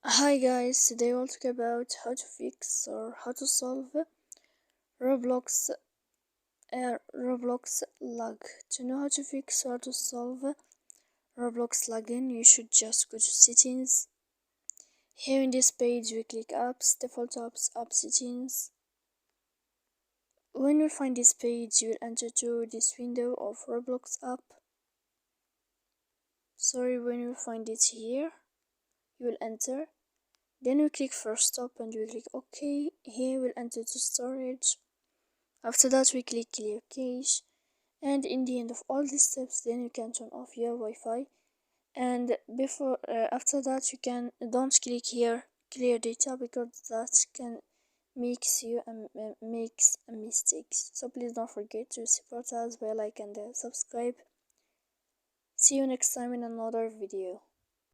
Hi guys, today we'll talk about how to fix or how to solve Roblox Roblox lag. To know how to fix or how to solve Roblox lagging, you should just go to settings. Here in this page we click apps, default apps, app settings. When you find this page, you will enter to this window of Roblox app. When you find it here, you will enter. Then we click first stop and we click OK. Here we'll enter to storage. After that we click clear cache, and in the end of all these steps then you can turn off your Wi-Fi. And after that you can don't click here clear data, because that can makes a mistake. So please don't forget to support us by like and subscribe. See you next time in another video.